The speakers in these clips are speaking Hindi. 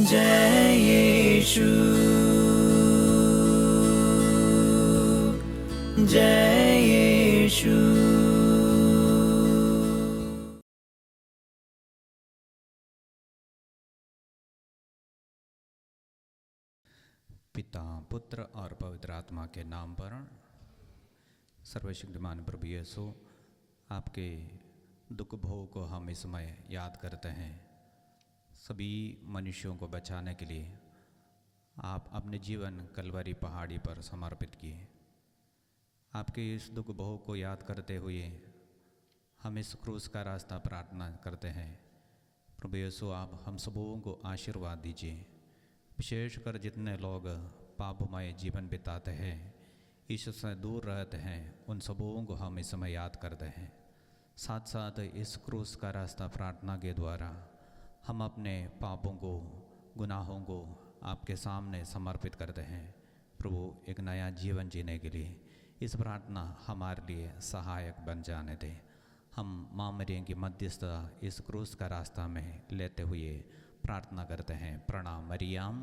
जय यीशु, जय यीशु। पिता, पुत्र और पवित्र आत्मा के नाम पर। सर्वशक्तिमान प्रभु यीशु, आपके दुख भोग को हम इस समय याद करते हैं। सभी मनुष्यों को बचाने के लिए आप अपने जीवन कलवरी पहाड़ी पर समर्पित किए। आपके इस दुख भोग को याद करते हुए हम इस क्रूस का रास्ता प्रार्थना करते हैं। प्रभु यीशु, आप हम सबों को आशीर्वाद दीजिए। विशेषकर जितने लोग पापमय जीवन बिताते हैं, ईश्वर से दूर रहते हैं, उन सबों को हम इस समय याद करते हैं। साथ साथ इस क्रूस का रास्ता प्रार्थना के द्वारा हम अपने पापों को, गुनाहों को आपके सामने समर्पित करते हैं। प्रभु, एक नया जीवन जीने के लिए इस प्रार्थना हमारे लिए सहायक बन जाने दें। हम माँ मरियम की मध्यस्थता इस क्रूस का रास्ता में लेते हुए प्रार्थना करते हैं। प्रणाम मरियम।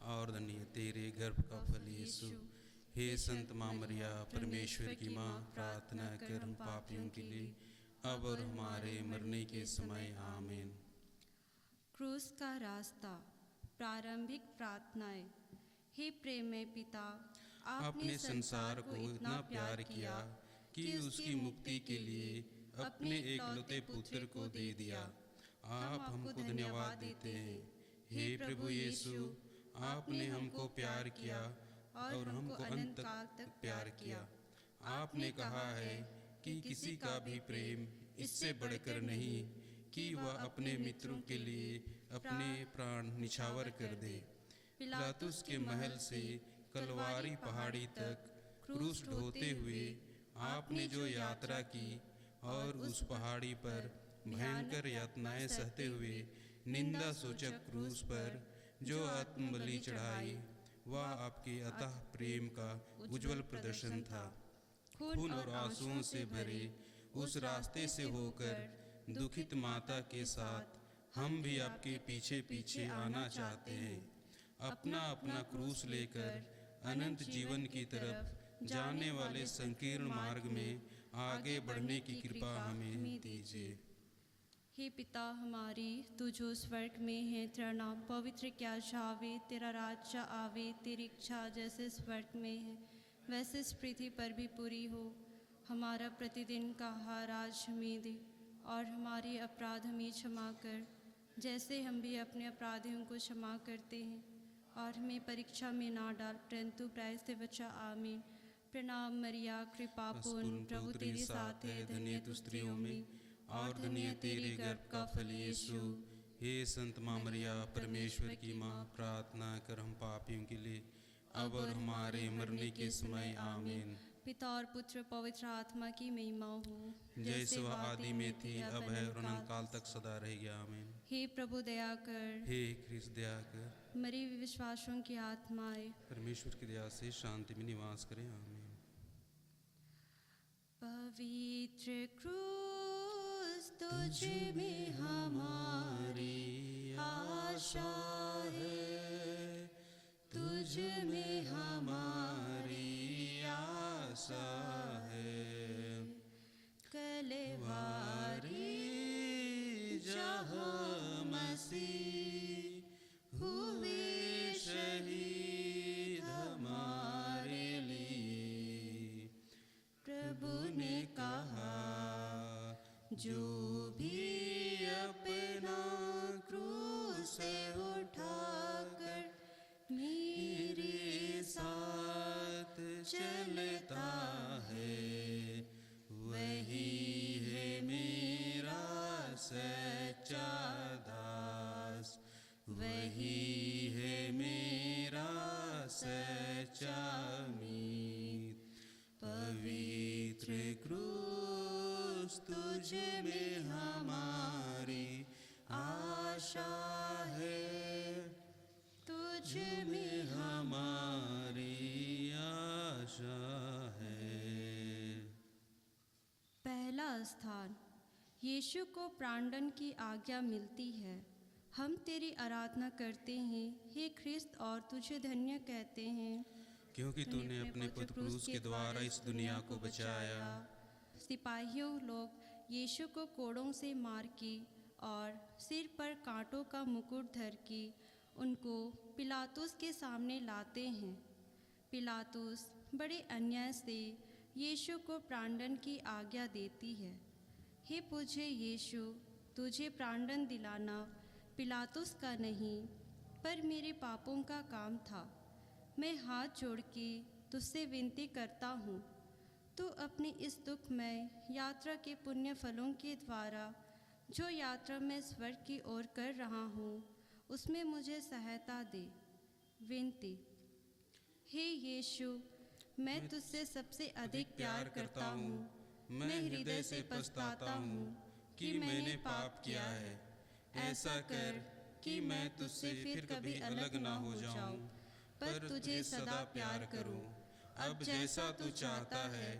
और धन्य तेरे गर्भ का फल यीशु। हे संत माँ मरिया, परमेश्वर की माँ, प्रार्थना कर हम पापियों के लिए, अब और हमारे मरने के समय। आमीन। क्रूस का रास्ता, प्रारंभिक प्रार्थनाएं। हे प्रेममय पिता, आपने संसार को इतना प्यार किया कि उसकी मुक्ति के लिए अपने एकलौते पुत्र को दे दिया। आप हमको धन्यवाद देते हैं। हे प्रभु यीशु, आपने हमको प्यार किया और हमको अनंत काल तक प्यार किया। आपने कहा है कि किसी का भी प्रेम इससे बढ़कर नहीं कि वह अपने मित्रों के लिए अपने प्राण निछावर कर दे। पिलातुस के महल से कलवारी पहाड़ी तक क्रूस ढोते हुए आपने जो यात्रा की और उस पहाड़ी पर भयंकर यातनाएं सहते हुए निंदा सूचक क्रूस पर जो आत्मबलि चढ़ाई, वह आपके अतः प्रेम का उज्जवल प्रदर्शन था। खून और आंसुओं से भरे उस रास्ते से होकर दुखित माता के साथ हम भी आपके पीछे पीछे आना चाहते हैं। अपना अपना क्रूस लेकर अनंत जीवन की तरफ जाने वाले संकीर्ण मार्ग में आगे बढ़ने की कृपा हमें दीजिए। हे पिता हमारी, तू जो स्वर्ग में है, तेरा नाम पवित्र क्या जावे, तेरा राज्य आवे, तेरी इच्छा जैसे स्वर्ग में है वैसे इस पृथ्वी पर भी पूरी हो। हमारा प्रतिदिन का आहार आज हमें दे, और हमारे अपराध हमें क्षमा कर, जैसे हम भी अपने अपराधियों को क्षमा करते हैं। और हमें परीक्षा में ना डाल, परंतु प्रायः से बचा। आमीन। प्रणाम मरिया, कृपा पूर्ण, प्रभु तेरे साथ है, धन्य तू स्त्रियों में और धन्य तेरे गर्भ का फल यीशु। हे संत माँ मरिया, परमेश्वर की माँ, प्रार्थना कर हम पापियों के लिए, अब और हमारे मरने के समय। आमीन। पिता और पुत्र पवित्र आत्मा की महिमा हो, जैसे वह आदि में थी, अब है और अनंत काल तक सदा रहेगी। आमीन। हे प्रभु दया कर, हे ख्रिस्त दया कर, मरी हुई विश्वासों की आत्माएं परमेश्वर की दया से शांति में निवास करें। आमीन। पवित्र क्रूस तुझ में हमारी आशा है, तुझ में हमारी आशा है। कलवारी जहाँ मसीह हुए शहीद हमारे लिए, प्रभु ने कहा जो भी अपना क्रूस उठाकर मेरे साथ चलता है, वही है मेरा सच्चा दास, वही है मेरा सच्चा मीत। पवित्र क्रूस तुझ में हमारी आशा है, तुझ में हमारी आशा है। पहला स्थान, यीशु को प्राणदंड की आज्ञा मिलती है। हम तेरी आराधना करते हैं हे ख्रिस्त, और तुझे धन्य कहते हैं क्योंकि तूने अपने पुत्र क्रूस के द्वारा इस दुनिया को बचाया। सिपाहियों लोग यीशु को कोड़ों से मार के और सिर पर कांटों का मुकुट धर के उनको पिलातुस के सामने लाते हैं। पिलातुस बड़े अन्याय से यीशु को प्राणदंड की आज्ञा देती है। हे पूज्य यीशु, तुझे प्राणदंड दिलाना पिलातुस का नहीं पर मेरे पापों का काम था। मैं हाथ जोड़ के तुझसे विनती करता हूँ, तू अपनी इस दुखमय यात्रा के पुण्य फलों के द्वारा जो यात्रा मैं स्वर्ग की ओर कर रहा हूँ उसमें मुझे सहायता दे। विनती। हे यीशु, मैं तुझसे सबसे अधिक प्यार करता हूँ। मैं हृदय से पछताता हूँ कि मैंने पाप किया है। ऐसा कर कि मैं तुझसे फिर कभी अलग ना हो जाऊँ, पर तुझे सदा प्यार करूँ। अब जैसा तू चाहता है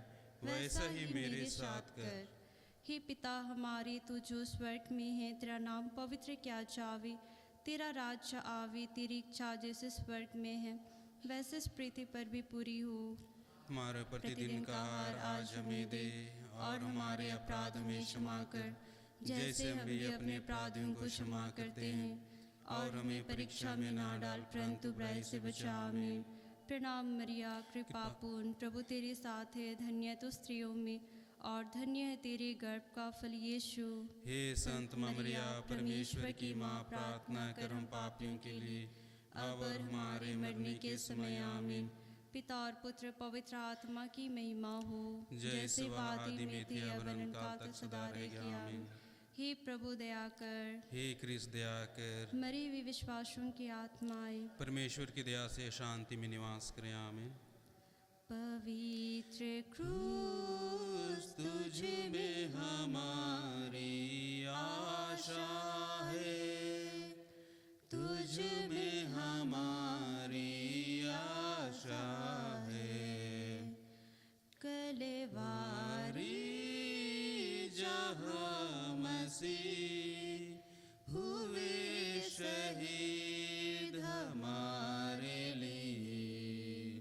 वैसा ही मेरे साथ कर। हे पिता हमारे, तू जो स्वर्ग में है, तेरा नाम पवित्र किया जावे, तेरा राज्य आवे, तेरी इच्छा जैसे स्वर्ग में है वैसे इस पृथ्वी पर भी पूरी हो। हमारे प्रतिदिन का आहार आज हमें दे, और हमारे अपराध में क्षमा कर जैसे हम भी अपने अपराधियों को क्षमा करते हैं, और हमें परीक्षा में ना डाल परंतु बुराई से बचा। हमें। प्रणाम मरिया, कृपा पूर्ण, प्रभु तेरे साथ है, धन्य तो स्त्रियों में और धन्य है तेरे गर्भ का फल यीशु। हे संत मरिया, परमेश्वर की माँ, प्रार्थना कर हम पापियों के लिए अब और हमारे मरने के समय। आमीन। पिता और पुत्र पवित्र आत्मा की महिमा हो, जैसे वादी में थी अब अनंत तक सदा रहेगी। आमीन। हे प्रभु दया कर, हे कृष्ण दया कर, मरी हुई विश्वासों की आत्माएं परमेश्वर की दया से शांति में निवास करें। आमीन। पवित्र क्रूस तुझ में हमारी आशा है, तुझ में हमारी आशा है। कलवारी जहाँ मसीह हुए शहीद हमारे लिए,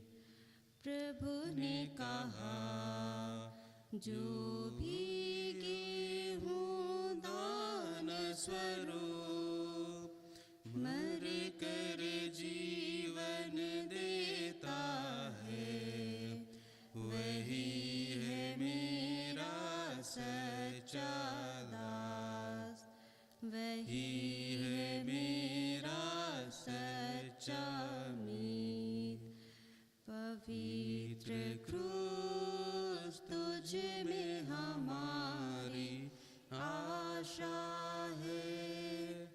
प्रभु ने कहा जो भीगे हूँ दान स्वरूप मर कर जीवन देता है, वही है मेरा सच्चा दास, वही है मेरा सच्चा मीत। पवित्र क्रूस तुझ में हमारी आशा है,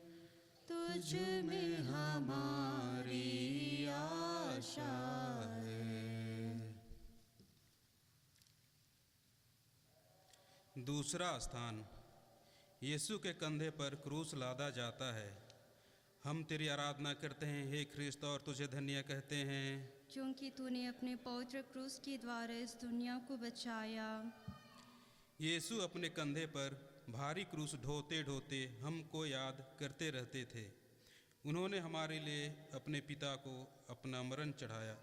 तुझ में हमारी आशा है। दूसरा स्थान, यीशु के कंधे पर क्रूस लादा जाता है। हम तेरी आराधना करते हैं हे ख्रिस्त, और तुझे धन्य कहते हैं क्योंकि तूने अपने पवित्र क्रूस के द्वारा इस दुनिया को बचाया। यीशु अपने कंधे पर भारी क्रूस ढोते ढोते हमको याद करते रहते थे। उन्होंने हमारे लिए अपने पिता को अपना मरण चढ़ाया।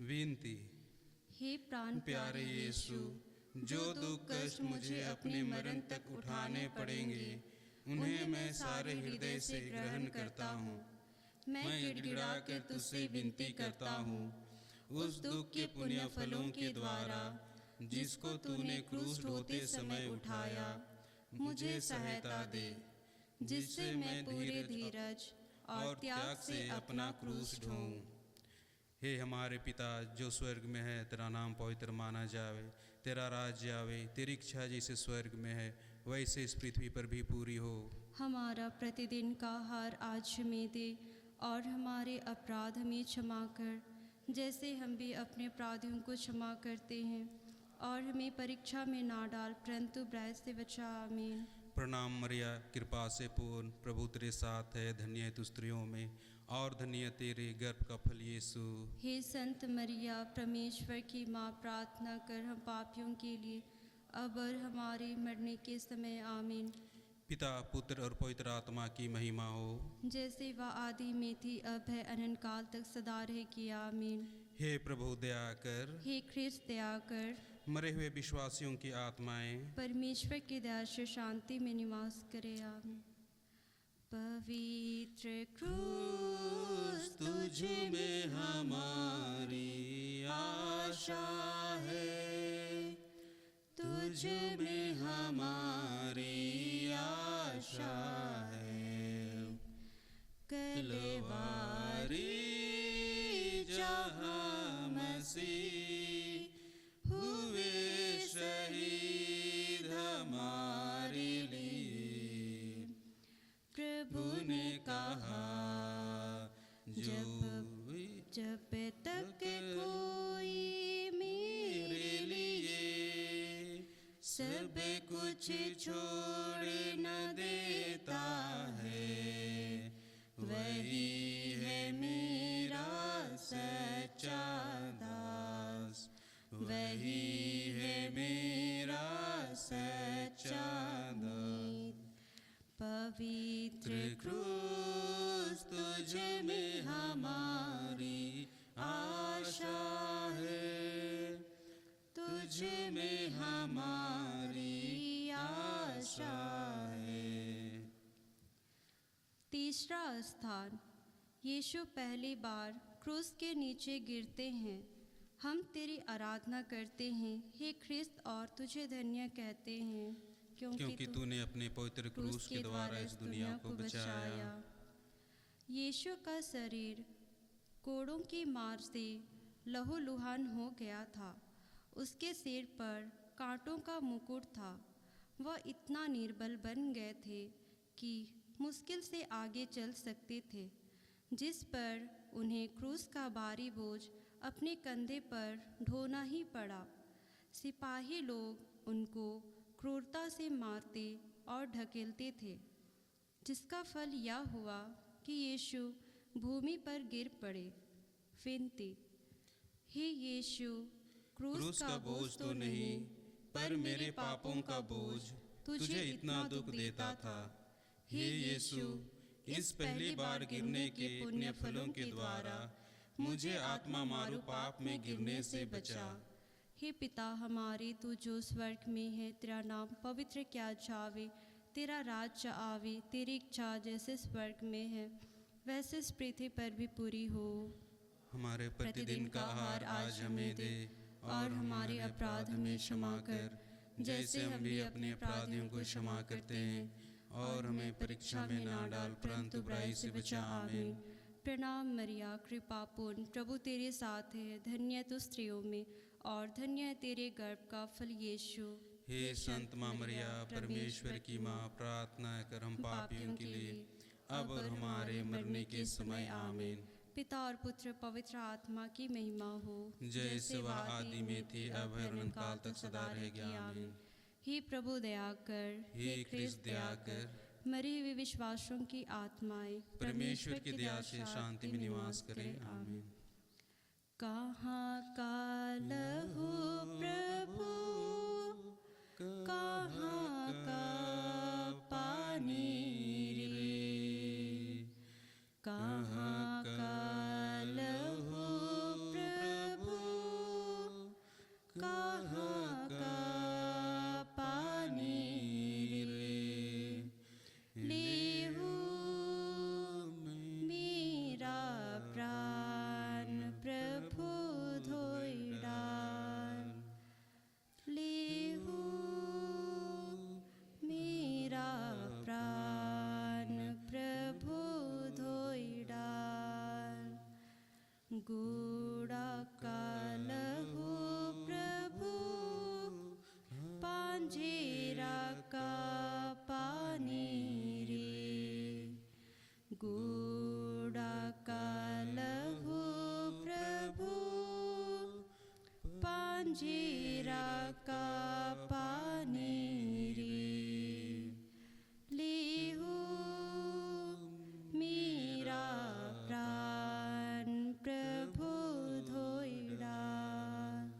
विनती। हे प्राण प्यारे यीशु, जो दुख कष्ट मुझे अपने मरण तक उठाने पड़ेंगे उन्हें मैं सारे हृदय से ग्रहण करता हूँ। मैं गिड़गिड़ा कर तुझसे विनती करता हूँ, उस दुख के पुण्य फलों के द्वारा जिसको तूने क्रूस ढोते समय उठाया, मुझे सहायता दे, जिससे मैं पूरे धीरज और त्याग से अपना क्रूस ढोऊं। हे हमारे पिता जो स्वर्ग में है, तेरा नाम पवित्र माना जावे, तेरा राज्य आवे, तेरी इच्छा जैसे स्वर्ग में है वैसे इस पृथ्वी पर भी पूरी हो। हमारा प्रतिदिन का आहार आज हमें दे, और हमारे अपराध हमें क्षमा कर जैसे हम भी अपने अपराधियों को क्षमा करते हैं, और हमें परीक्षा में ना डाल परंतु बुराई से बचा। आमीन। प्रणाम मरिया, कृपा से पूर्ण, प्रभु तेरे साथ है, धन्य है तू स्त्रियों में और धन्य तेरे गर्भ का फल यीशु। हे संत मरिया, परमेश्वर की माँ, प्रार्थना कर हम पापियों के लिए अब और हमारे मरने के समय आमीन। पिता पुत्र और पवित्र आत्मा की महिमा हो, जैसे वह आदि में थी, अब है, अनंत काल तक सदा रहेगी। आमीन। हे प्रभु दया कर, हे ख्रिस्त दया कर। मरे हुए विश्वासियों की आत्माएं परमेश्वर की दया से शांति में निवास करे। आमीन। पवित्र क्रूस तुझ में हमारी आशा है, तुझ में हमारी आशा है। कलवारी जहाँ मसीह हुए शहीद हमारे लिए, प्रभु ने कहा जब तक कोई मेरे लिए सब कुछ छोड़ न देता है, वही है मेरा सच्चा दास, वही है मेरा सच्चा दास। पवित्र क्रूस तुझ में हमारी आशा है, तुझ में हमारी आशा है। तीसरा स्थान, यीशु पहली बार क्रूस के नीचे गिरते हैं। हम तेरी आराधना करते हैं हे ख्रिस्त, और तुझे धन्य कहते हैं क्योंकि तूने अपने पवित्र क्रूस के द्वारा इस दुनिया को बचाया। यीशु का शरीर कोड़ों की मार से लहूलुहान हो गया था। उसके सिर पर कांटों का मुकुट था। वह इतना निर्बल बन गए थे कि मुश्किल से आगे चल सकते थे, जिस पर उन्हें क्रूस का भारी बोझ अपने कंधे पर ढोना ही पड़ा। सिपाही लोग उनको क्रूरता से मारते और ढकेलते थे, जिसका फल यह हुआ कि यीशु भूमि पर गिर पड़े। विनती, हे यीशु, क्रूस का बोझ तो नहीं, पर मेरे पापों का बोझ तुझे इतना दुख देता था। हे यीशु, इस पहली बार गिरने के पुण्य फलों के द्वारा मुझे आत्मा मारू पाप में गिरने से बचा। हे पिता हमारे, तू जो स्वर्ग में है, तेरा नाम पवित्र किया जावे, तेरा राज्य आवे, तेरी इच्छा जैसे स्वर्ग में है वैसे इस पृथ्वी पर भी पूरी हो। हमारे प्रतिदिन का आहार आज हमें दे, और हमारे अपराध हमें क्षमा कर, जैसे हम भी अपने अपराधियों को क्षमा करते हैं, और हमें परीक्षा में ना डाल, परंतु बुराई से बचा। आमीन। प्रणाम मरिया, कृपा पूर्ण, प्रभु तेरे साथ है। धन्य तू स्त्रियों में, और धन्य है तेरे गर्भ का फल यीशु। हे संत माँ मरिया, परमेश्वर की माँ, प्रार्थना कर हम पापियों के लिए, अब और हमारे मरने के समय। आमीन। पिता और पुत्र पवित्र आत्मा की महिमा हो, जैसे वह आदि में थी, अब है, अनंत काल तक सदा रहेगी। आमीन। हे प्रभु दया कर, हे ख्रिस्त दया कर, मरे हुए विश्वासों की आत्माएं परमेश्वर की दया से शांति में निवास करें। आमीन। कहाँ का लहू प्रभु, कहाँ का पानी रे, कहाँ का लहू प्रभु, कहाँ का पानी रे, लेहू मेरा प्राण प्रभु धोई डाल, लेहू मेरा प्राण प्रभु धोई डाल। गोड़ा का लहू प्रभु, पांजेरा का पानी रे, गोड़ा का लहू प्रभु, पांजेरा का पानी रे, लेहू मेरा प्राण प्रभु धोई डाल।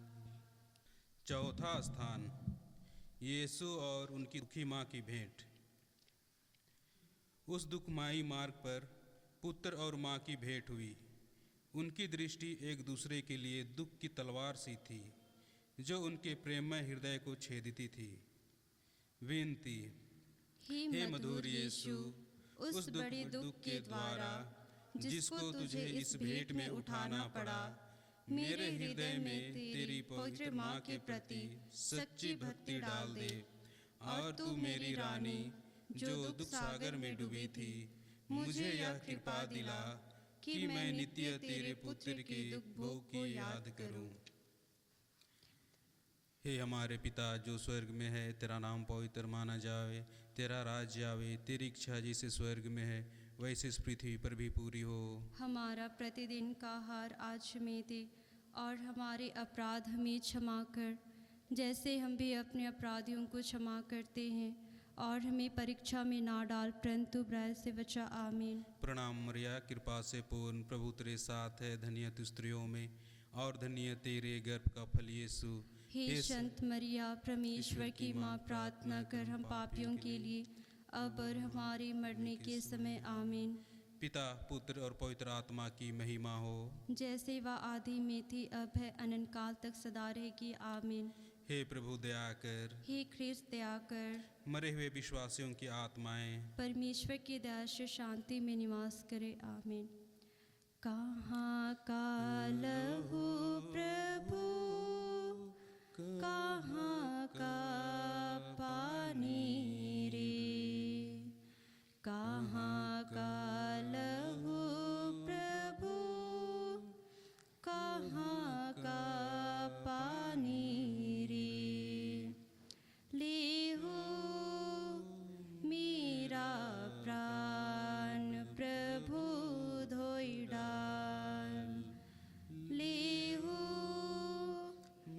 चौथा स्थान, यीशु और उनकी दुखी माँ की भेंट। उस दुखमयी मार्ग पर पुत्र और माँ की भेंट हुई। उनकी दृष्टि एक दूसरे के लिए दुख की तलवार सी थी, जो उनके प्रेममय हृदय को छेदती थी। विनती। हे मधुर यीशु, उस बड़े दुख के द्वारा जिसको तुझे इस भेंट में उठाना पड़ा, मेरे हृदय में तेरी पवित्र माँ के प्रति सच्ची भक्ति डाल दे। और तू मेरी रानी, जो दुख सागर में डूबी थी, मुझे यह कृपा दिला कि मैं नित्य तेरे पुत्र के दुख भोग को याद करूं। हे हमारे पिता जो स्वर्ग में है, तेरा नाम पवित्र माना जावे, तेरा राज्य आवे, तेरी इच्छा जैसे स्वर्ग में है वैसे इस पृथ्वी पर भी पूरी हो। हमारा प्रतिदिन का आहार आज हमें दे, और हमारे अपराध हमें क्षमा कर, जैसे हम भी अपने अपराधियों को क्षमा करते हैं। और हमें परीक्षा में ना डाल, परंतु बुराई से बचा। आमीन। प्रणाम मरिया, कृपा से पूर्ण, प्रभु तेरे साथ है, धन्य तू स्त्रियों में और धन्य तेरे गर्भ का फल यीशु। हे संत मरिया, परमेश्वर की माँ, प्रार्थना कर हम पापियों के लिए, अब और हमारे मरने के समय। आमीन। पिता, पुत्र और पवित्र आत्मा की महिमा हो, जैसे वह आदि में थी, अब है, अनंत काल तक सदा रहेगी। आमीन। हे प्रभु दया कर। हे ख्रिस्त दया कर। मरे हुए विश्वासियों की आत्माएं परमेश्वर की दया से शांति में निवास करे। आमीन। कहाँ का लहू प्रभु, कहाँ का पानी रे, कहाँ का लहू प्रभु, कहाँ का पानी रे, लेहू मेरा प्राण प्रभु धोई डाल, लेहू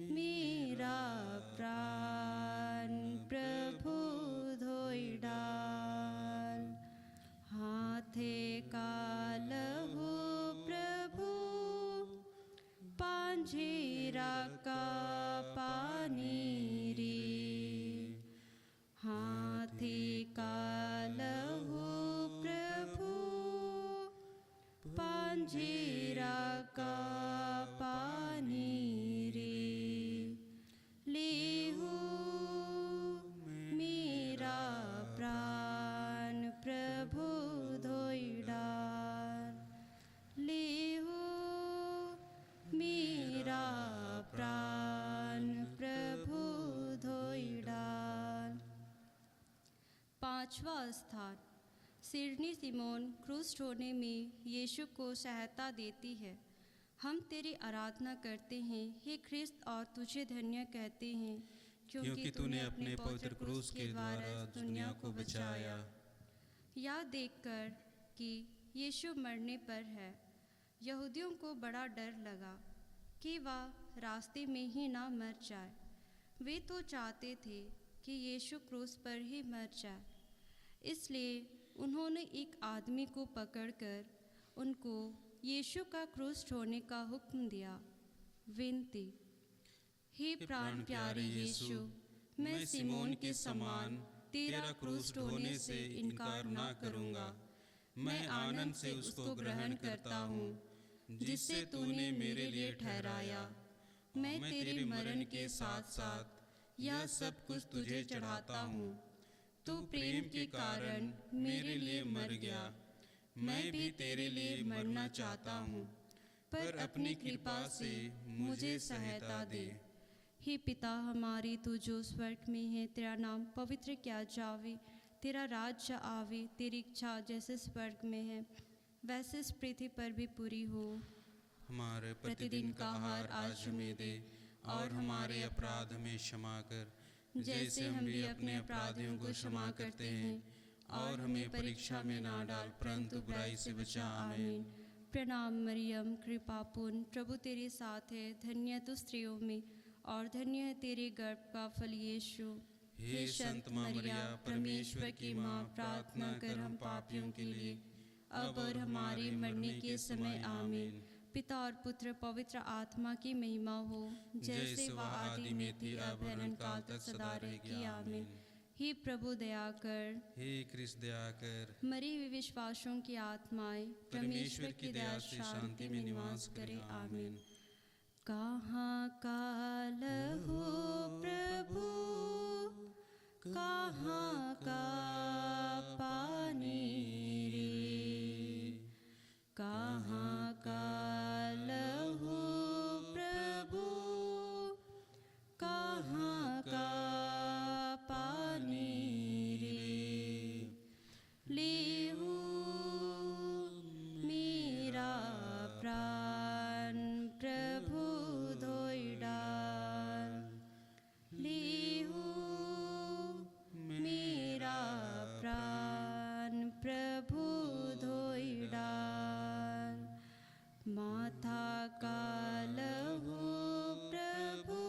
मेरा प्राण प्रभु धोई डाल, हाथे का लहू प्रभु, पांझेरा का पानी रे, हाथे का लहू प्रभु, पांझेरा का पानी रे, लेहू मेरा प्राण प्रभु धोई डाल, लेहू मेरा प्राण प्रभु धोई डाल। पांचवा स्थान, सिरनी सिमोन क्रूस ढोने में यीशु को सहायता देती है। हम तेरी आराधना करते हैं हे ख्रिस्त, और तुझे धन्य कहते हैं, क्योंकि तूने अपने पवित्र क्रूस के द्वारा दुनिया को बचाया। यह देखकर कि यीशु मरने पर है, यहूदियों को बड़ा डर लगा कि वह रास्ते में ही ना मर जाए। वे तो चाहते थे कि यीशु क्रूस पर ही मर जाए, इसलिए उन्होंने एक आदमी को पकड़कर उनको यीशु का क्रूस ढोने का हुक्म दिया। विनती। हे प्राण प्यारे यीशु, मैं सिमोन के समान तेरा क्रूस ढोने से इनकार ना करूँगा। मैं आनंद से उसको ग्रहण करता हूँ जिससे तूने मेरे लिए ठहराया। मैं तेरे मरण के साथ साथ यह सब कुछ तुझे चढ़ाता हूँ। तू प्रेम के कारण मेरे लिए मर गया, मैं भी तेरे लिए मरना चाहता हूँ, पर अपनी कृपा से मुझे सहायता दे। हे पिता हमारे, तू जो स्वर्ग में है, तेरा नाम पवित्र किया जावे, तेरा राज्य आवे, तेरी इच्छा जैसे स्वर्ग में है वैसे इस पृथ्वी पर भी पूरी हो। हमारे प्रतिदिन का आहार आज हमें दे, और हमारे अपराध हमें क्षमा कर, जैसे हम भी अपने अपराधियों को क्षमा करते हैं, और हमें परीक्षा में ना डाल, परंतु बुराई से बचा। आमीन। प्रणाम मरियम, कृपा पूर्ण, प्रभु तेरे साथ है, धन्य तू स्त्रियों में, और धन्य है तेरे गर्भ का फल यीशु। हे संत मरिया, परमेश्वर की माँ, प्रार्थना कर हम पापियों के लिए, अब और हमारे मरने के समय। आमीन। पिता और पुत्र पवित्र आत्मा की महिमा हो, जैसे वह आदि में थी अब अनंत काल तक सदा रहेगी। आमीन। हे प्रभु दया कर, हे कृष्ण दया कर। मरी हुई विश्वासों की आत्माएं परमेश्वर की दया से शांति में निवास करें। आमीन। कहाँ का लहू प्रभु, कहाँ का पानी रे, कहाँ का लहू प्रभु, कहाँ का पानी रे, लेहू मेरा प्राण प्रभु धोई डाल, लेहू मेरा प्राण प्रभु धोई डाल, माथा का लहू प्रभु,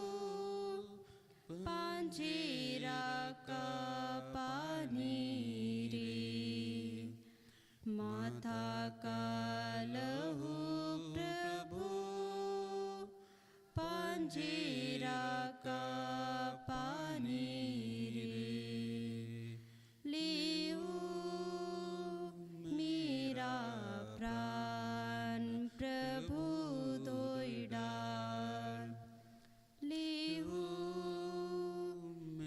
पांजेरा का पानी रे, माथा का लहू प्रभु, पांजेरा का पानी रे, लेहू मेरा प्राण प्रभु धोई डाल, लेहू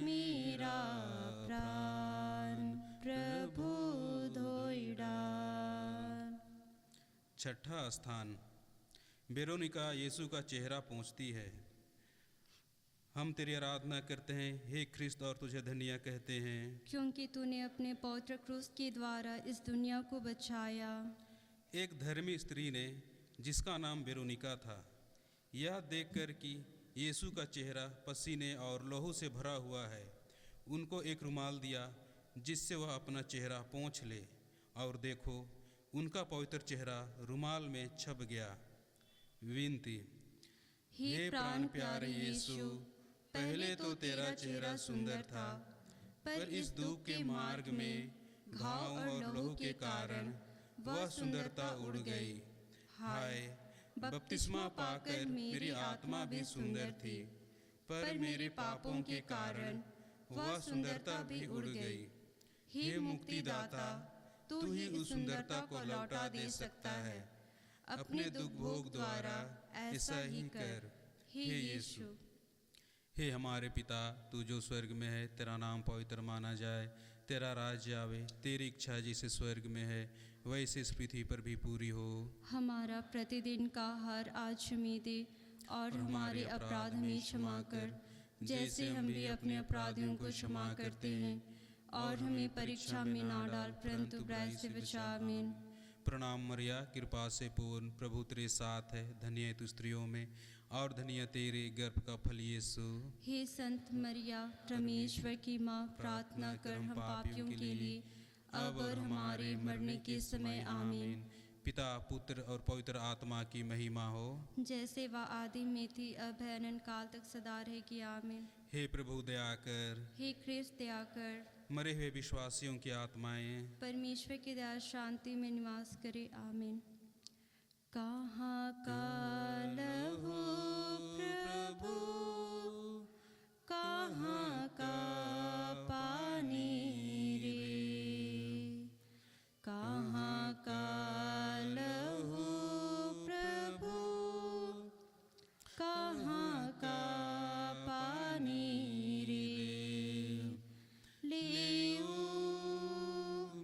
मेरा प्राण प्रभु धोई डाल। छठा स्थान, वेरोनिका यीशु का चेहरा पोंछती है। हम तेरी आराधना करते हैं हे ख्रिस्त, और तुझे धन्य कहते हैं, क्योंकि तूने अपने पवित्र क्रूस के द्वारा इस दुनिया को बचाया। एक धर्मी स्त्री ने, जिसका नाम वेरोनिका था, यह देखकर कि यीशु का चेहरा पसीने और लहू से भरा हुआ है, उनको एक रुमाल दिया जिससे वह अपना चेहरा पोंछ ले, और देखो उनका पवित्र चेहरा रुमाल में छप गया। विनती, हे प्राण प्यारे यीशु, पहले तो तेरा चेहरा सुंदर था, पर इस दुख के मार्ग में घाव और लहू के कारण वह सुंदरता उड़ गई। हाय, बपतिस्मा पाकर मेरी आत्मा भी सुंदर थी, पर मेरे पापों के कारण वह सुंदरता भी उड़ गई। हे मुक्तिदाता, तू ही उस सुंदरता को लौटा दे सकता है। अपने दुख भोग द्वारा ऐसा ही कर, हे यीशु। हे हमारे पिता, तू जो स्वर्ग में है, तेरा नाम पवित्र माना जाए, तेरा राज्य आवे, तेरी इच्छा जैसे स्वर्ग में है वैसे इस पृथ्वी पर भी पूरी हो। हमारा प्रतिदिन का आहार आज हमें दे, और हमारे अपराध हमें क्षमा कर, जैसे हम भी अपने अपराधियों को क्षमा करते हैं, और हमें परीक्षा में ना डाल, परंतु बुराई से बचा। आमीन। प्रणाम मरिया, कृपा से पूर्ण, प्रभु तेरे साथ है, धन्य है तू स्त्रियों में, और धन्य तेरे गर्भ का फल यीशु। हे संत मरिया, परमेश्वर की माँ, प्रार्थना कर हम पापियों के लिए, अब और हमारे मरने के समय। आमीन। पिता, पुत्र और पवित्र आत्मा की महिमा हो, जैसे वह आदि में थी अब है अनंत काल तक सदा रहेगी। आमीन। हे प्रभु दया कर। हे ख्रिस्त दया कर। मरे हुए विश्वासियों की आत्माएं परमेश्वर की दया शांति में निवास करे। आमीन। कहाँ का लहू प्रभु, कहाँ का पानी रे, कहाँ का लहू प्रभु, कहाँ का पानी रे, लेऊ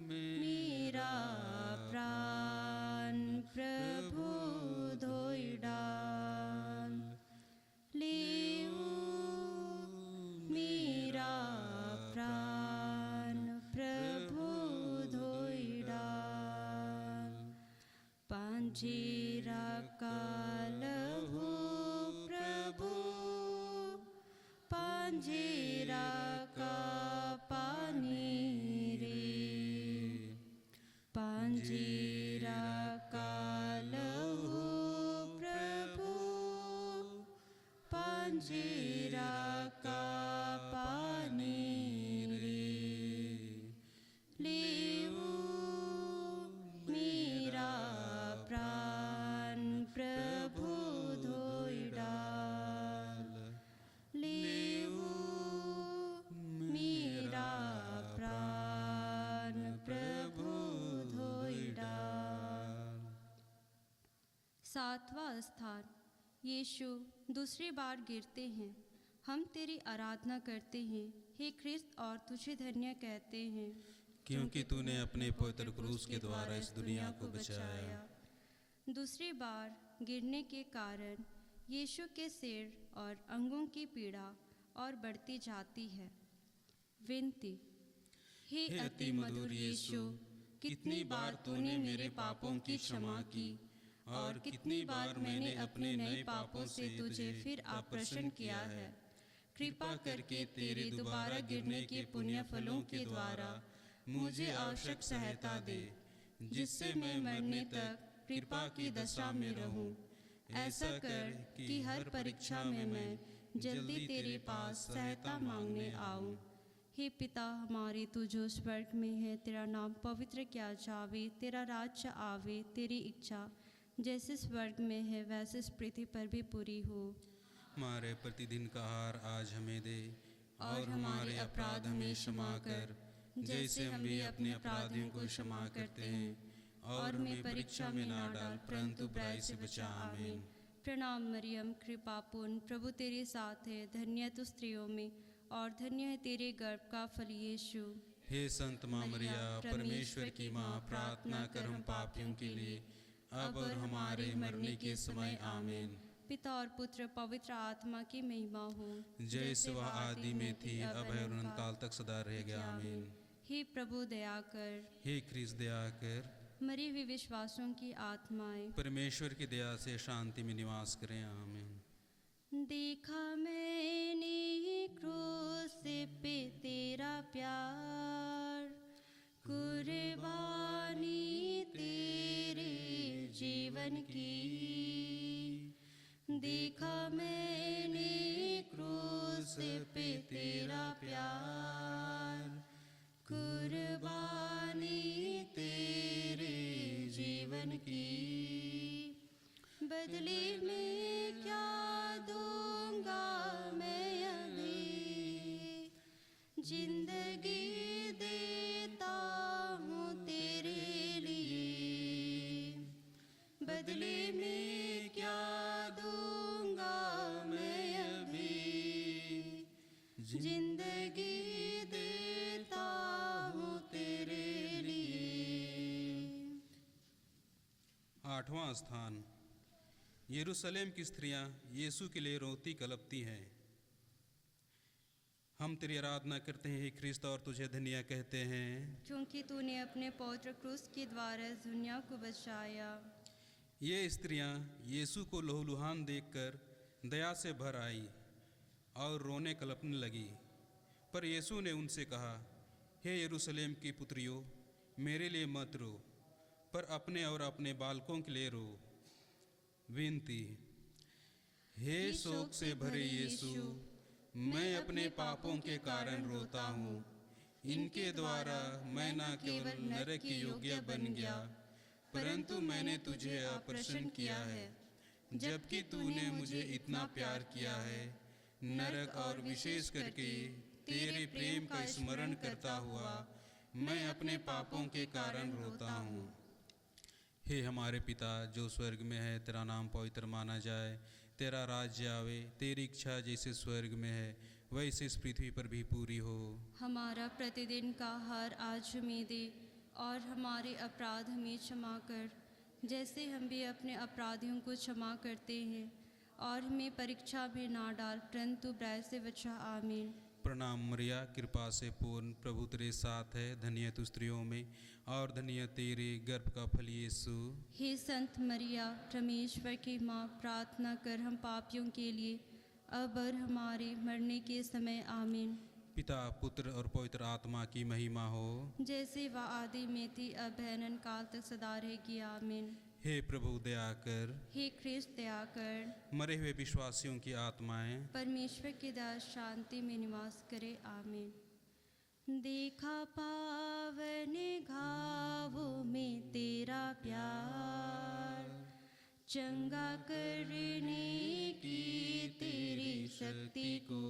मेरा प्राण प्रभु धोई डाल, लेऊ मेरा प्राण प्रभु धोई डाल, पांजेरा का लहू प्रभु, पांजेरा का पानी रे, पांजेरा का लहू प्रभु, पांजेरा का पानी रे, लेऊ मेरा प्राण प्रभु स्थान। यीशु दूसरी बार गिरते हैं। हम तेरी आराधना करते हैं हे ख्रिस्त, और तुझे धन्य कहते हैं क्योंकि तूने अपने पवित्र क्रूस के द्वारा इस दुनिया को बचाया। दूसरी बार गिरने के कारण यीशु के सिर और अंगों की पीड़ा और बढ़ती जाती है। विनती। हे अति मधुर यीशु, कितनी बार तूने मेरे पापों की क्षमा की और कितनी बार मैंने अपने नए पापों से तुझे फिर आप्रसन्न किया है। कृपा करके तेरे दोबारा गिरने के पुण्य फलों के द्वारा मुझे आवश्यक सहायता दे, जिससे मैं मरने तक कृपा की दशा में रहूं। ऐसा कर कि हर परीक्षा में मैं जल्दी तेरे पास सहायता मांगने आऊं। हे पिता हमारे, तू जो स्वर्ग में है, तेरा नाम पवित्र किया जावे, तेरा राज्य आवे, तेरी इच्छा जैसे स्वर्ग में है वैसे इस पृथ्वी पर भी पूरी हो। हमारे प्रतिदिन का आहार आज हमें दे, और हमारे अपराध हमें क्षमा कर, जैसे हम भी अपने अपराधियों को क्षमा करते हैं, और हमें परीक्षा में ना डाल, परंतु बुराई से बचा। आमीन। प्रणाम मरियम, कृपा पूर्ण, प्रभु तेरे साथ है। धन्य तू स्त्रियों में और धन्य है तेरे गर्भ का फल यीशु। हे संत माँ मरिया, परमेश्वर की माँ, प्रार्थना कर हम पापियों के लिए, अब और हमारे मरने के समय। आमीन। पिता और पुत्र पवित्र आत्मा की महिमा हो, जैसे वह आदि में थी, अब है और अनंत तक सदा रहेगा। आमीन। हे प्रभु दया कर, हे ख्रिस्त दया कर, मरी हुई विश्वासों की आत्माएं परमेश्वर की दया से शांति में निवास करें। आमीन। देखा मैंने क्रूस पे तेरा प्यार, कुर्बानी तेरे जीवन की। देखा मैंने क्रूस पे तेरा प्यार, कुर्बानी तेरे जीवन की। बदले में क्या दूंगा मैं अभी, जिंदगी देता हूँ तेरे लिए। बदले में क्या दूंगा मैं अभी, जिंदगी देता हूँ तेरे लिए। आठवां स्थान। यरूशलेम की स्त्रियां यीशु के लिए रोती कलपती हैं। हम तेरी आराधना करते हैं हे ख्रिस्त, और तुझे धन्य कहते हैं क्योंकि तूने अपने पवित्र क्रूस के द्वारा इस दुनिया को बचाया। ये स्त्रियां यीशु को लहूलुहान देखकर दया से भर आई और रोने कलपने लगी। पर यीशु ने उनसे कहा, हे यरूशलेम की पुत्रियों, मेरे लिए मत रो, पर अपने और अपने बालकों के लिए रो। विनती। हे शोक से भरे यीशु, मैं अपने पापों के कारण रोता हूँ। इनके द्वारा मैं न केवल नरक के योग्य बन गया, परंतु मैंने तुझे अप्रसन्न किया है। जबकि तूने मुझे इतना प्यार किया है, नरक और विशेष करके तेरे प्रेम का स्मरण करता हुआ मैं अपने पापों के कारण रोता हूँ। हे हमारे पिता जो स्वर्ग में है, तेरा नाम पवित्र माना जाए, तेरा राज्य आवे, तेरी इच्छा जैसे स्वर्ग में है वैसे इस पृथ्वी पर भी पूरी हो। हमारा प्रतिदिन का आहार आज हमें दे, और हमारे अपराध हमें क्षमा कर, जैसे हम भी अपने अपराधियों को क्षमा करते हैं, और हमें परीक्षा में ना डाल, परंतु बुराई से बचा। आमीन। प्रणाम मरिया, कृपा से पूर्ण, प्रभु तेरे साथ है। धन्य तू स्त्रियों में, और धन्य तेरे गर्भ का फल यीशु। हे संत मरिया, परमेश्वर की माँ, प्रार्थना कर हम पापियों के लिए, अब और हमारे मरने के समय। आमीन। पिता, पुत्र और पवित्र आत्मा की महिमा हो, जैसे वह आदि में थी, अब है, अनंत काल तक सदा रहेगी। आमीन। हे प्रभु दया कर, हे ख्रिस्त दया कर, मरे हुए विश्वासियों की आत्माएं परमेश्वर की दया शांति में निवास करे। आमीन। देखा पावन घावों में तेरा प्यार, चंगा करने की तेरी शक्ति को।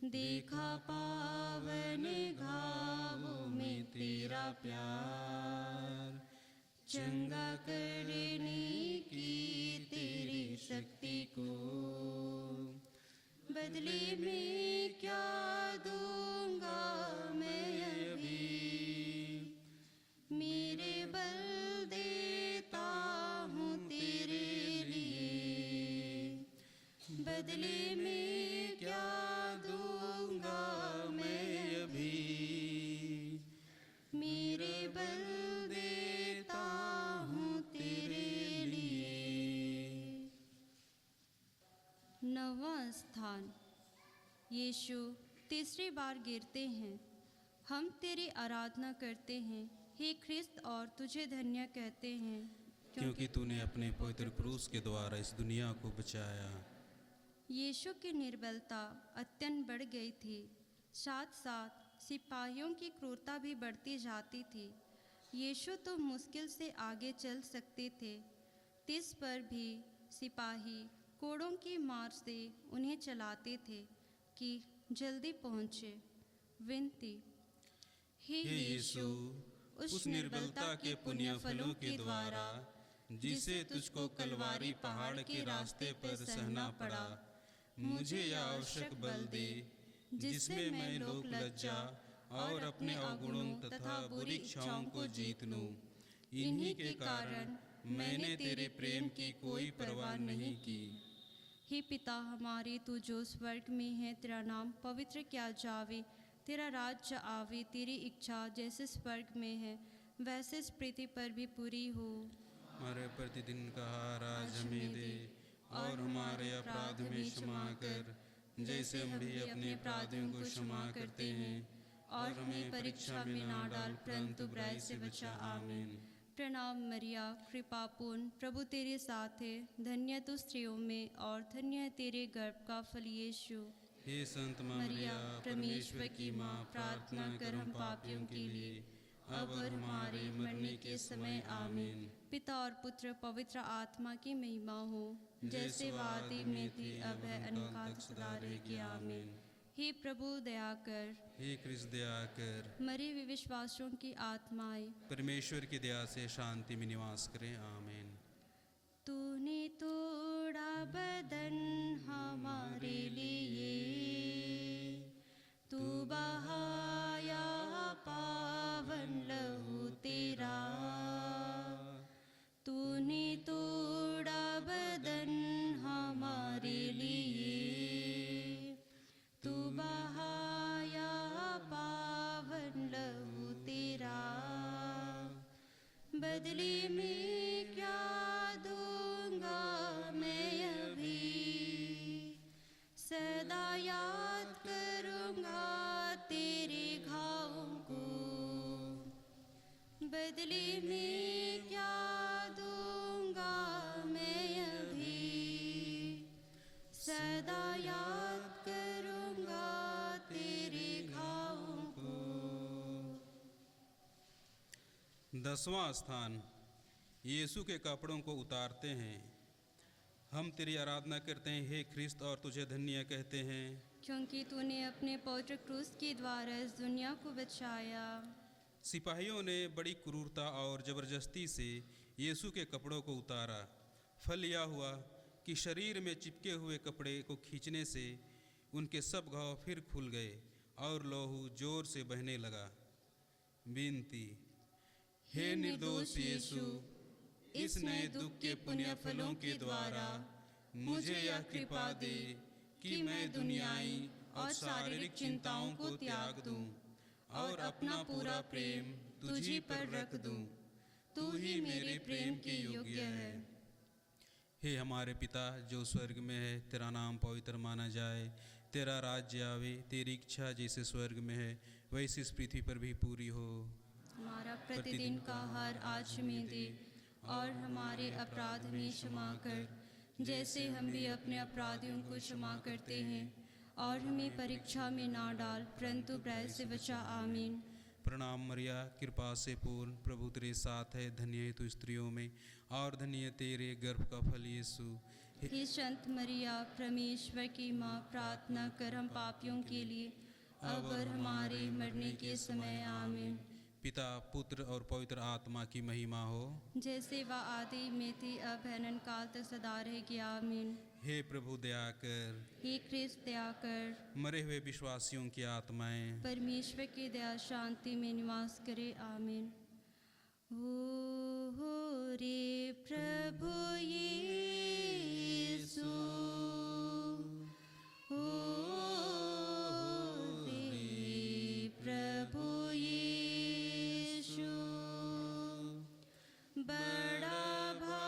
देखा पावन घावों में तेरा प्यार, चंगा करने की शक्ति को। बदले में क्या दूंगा मैं अभी, मेरे बल देता हूँ तेरे लिए। बदले में क्या दूंगा मैं अभी, मेरे बल देता हूँ तेरे लिए। नौवां स्थान। यीशु तीसरी बार गिरते हैं। हम तेरी आराधना करते हैं हे ख्रिस्त और तुझे धन्य कहते हैं, क्योंकि तूने अपने पवित्र क्रूस के द्वारा इस दुनिया को बचाया। यीशु की निर्बलता अत्यंत बढ़ गई थी। साथ साथ सिपाहियों की क्रूरता भी बढ़ती जाती थी। यीशु तो मुश्किल से आगे चल सकते थे, तिस पर भी सिपाही कोड़ों की मार से उन्हें चलाते थे कि जल्दी पहुँचे। विनती। हे यीशु, उस निर्बलता के पुण्य फलों के द्वारा जिसे तुझको कलवारी पहाड़ के रास्ते पर सहना पड़ा, मुझे यह आवश्यक बल दे जिसमें मैं लोक लज्जा और अपने अवगुणों तथा बुरी इच्छाओं को जीत लूं। इन्हीं के कारण मैंने तेरे प्रेम की कोई परवाह नहीं की। हे पिता हमारे, तू जो स्वर्ग में है, तेरा नाम पवित्र किया जावे, तेरा राज्य आवे, तेरी इच्छा जैसे स्वर्ग में है वैसे इस पृथ्वी पर भी पूरी हो। हमारे प्रतिदिन का आहार आज हमें दे, और हमारे अपराध में क्षमा कर, जैसे हम भी अपने अपराधियों को क्षमा करते हैं। और हमें परीक्षा में ना डाल, परंतु बुराई से बचा। आमीन। प्रणाम मरिया, कृपा पूर्ण, प्रभु तेरे साथ है, धन्य तू स्त्रियों में और धन्य है तेरे गर्भ का फल यीशु। हे संत मरिया, परमेश्वर की माँ, प्रार्थना कर हम पापियों के लिए, अब और हमारे मरने के समय। आमीन। पिता और पुत्र पवित्र आत्मा की महिमा हो, जैसे वादी में थी, अब है, अनंत सदा रहेगी। आमीन। हे प्रभु दया कर, हे कृष्ण दया कर, मरे हुए विश्वासियों की आत्माएं परमेश्वर की दया से शांति में निवास करें। आमीन। तूने तोड़ा बदन हमारे लिए, तू बहाया पावन लहू तेरा। तूने तोड़ा बदन हमारे लिए, तू बहाया पावन लहू तेरा। बदले में क्या दूंगा मैं अभी, सदा याद करूंगा तेरे घावों को। बदले में क्या दूंगा मैं अभी, सदा याद करूंगा तेरे घावों को। 10वां स्थान। यीशु के कपड़ों को उतारते हैं। हम तेरी आराधना करते हैं हे ख्रिस्त, और तुझे धन्य कहते हैं, क्योंकि तूने अपने पवित्र क्रूस के द्वारा इस दुनिया को बचाया। सिपाहियों ने बड़ी क्रूरता और जबरदस्ती से यीशु के कपड़ों को उतारा। फल यह हुआ कि शरीर में चिपके हुए कपड़े को खींचने से उनके सब घाव फिर खुल गए और लहू जोर से बहने लगा। विनती। हे निर्दोष यीशु, इस नए दुख के पुण्य फलों के द्वारा मुझे यह कृपा दे कि मैं दुनियाई और शारीरिक चिंताओं को त्याग दूं और अपना पूरा प्रेम तुझी पर रख दूं। तू ही मेरे प्रेम के योग्य है। हे हमारे पिता जो स्वर्ग में है, तेरा नाम पवित्र माना जाए, तेरा राज्य आवे, तेरी इच्छा जैसे स्वर्ग में है वैसे इस पृथ्वी पर भी पूरी हो। हमारा प्रतिदिन का आहार आज हमें दे, और हमारे अपराध हमें क्षमा कर, जैसे हम भी अपने अपराधियों को क्षमा करते हैं। और हमें परीक्षा में ना डाल, परंतु बुराई से बचा। आमीन। प्रणाम मरिया, कृपा से पूर्ण, प्रभु तेरे साथ है, धन्य है तू स्त्रियों में और धन्य तेरे गर्भ का फल यीशु। हे संत मरिया, परमेश्वर की माँ, प्रार्थना कर हम पापियों के लिए, अब और हमारे मरने के समय। आमीन। पिता पुत्र और पवित्र आत्मा की महिमा हो, जैसे वह आदि में थी अब अनंत काल तक सदा रहेगी। आमीन। हे प्रभु दया कर। हे कृष्ण दया कर। मरे हुए विश्वासियों की आत्माएं परमेश्वर की दया शांति में निवास करे। आमीन। हो रे प्रभु यीशु, हो रे प्रभु यीशु, बड़ा भारी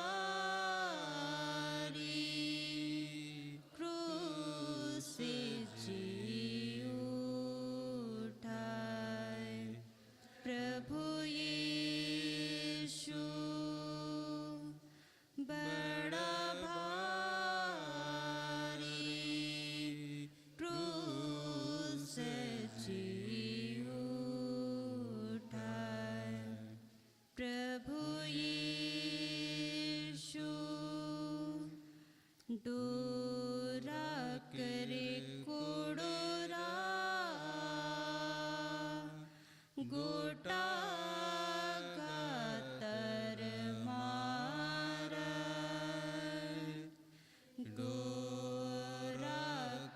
क्रूस से जी उठाए। प्रभु यीशु बड़ा भारी क्रूस से जी उठाए। प्रभु यीशु डोरा करे कोड़ोरा, गोटा गातर मारा, डोरा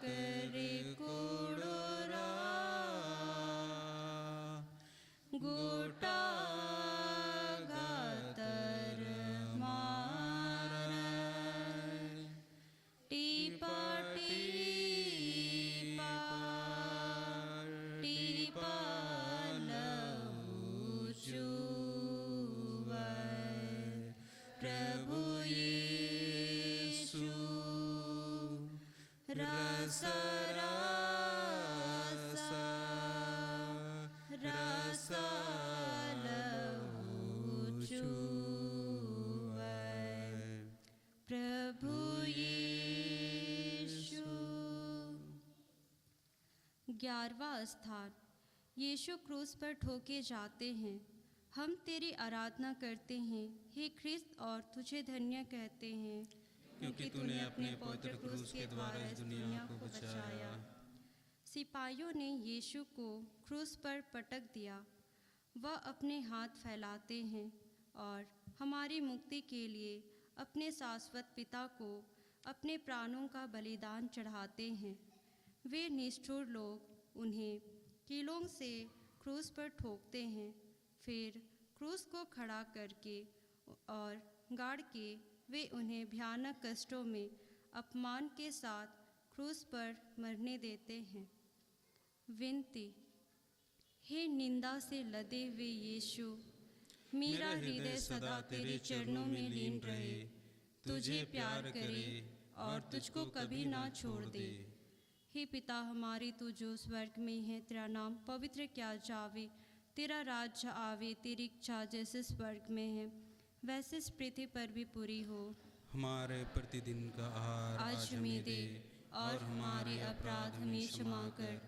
करे कोड़ोरा, गोटा गातर मारा। टीपा टीपा टीपा लहू चुए। प्रभु यीशु रसा रसा रसा लहू चुए। प्रभु यीशु। 11वां स्थान। यीशु क्रूस पर ठोके जाते हैं। हम तेरी आराधना करते हैं हे ख्रिस्त और तुझे धन्य कहते हैं, क्योंकि तूने अपने पवित्र क्रूस के द्वारा इस दुनिया को बचाया। सिपाहियों ने यीशु को क्रूस पर पटक दिया। वह अपने हाथ फैलाते हैं और हमारी मुक्ति के लिए अपने शाश्वत पिता को अपने प्राणों का बलिदान चढ़ाते हैं। वे निष्ठुर लोग उन्हें कीलों से क्रूस पर ठोकते हैं, फिर क्रूस को खड़ा करके और गाड़ के वे उन्हें भयानक कष्टों में अपमान के साथ क्रूस पर मरने देते हैं। विनती। हे निंदा से लदे हुए यीशु, मेरा हृदय सदा तेरे चरणों में लीन रहे, तुझे प्यार करे और तुझको कभी ना छोड़ दे। हे पिता हमारे, तू जो स्वर्ग में है, तेरा नाम पवित्र किया जावे, तेरा राज्य आवे, तेरी इच्छा जैसे स्वर्ग में है वैसे इस पृथ्वी पर भी पूरी हो। हमारे प्रतिदिन का आहार आज हमें दे और हमारे अपराध हमें क्षमा कर,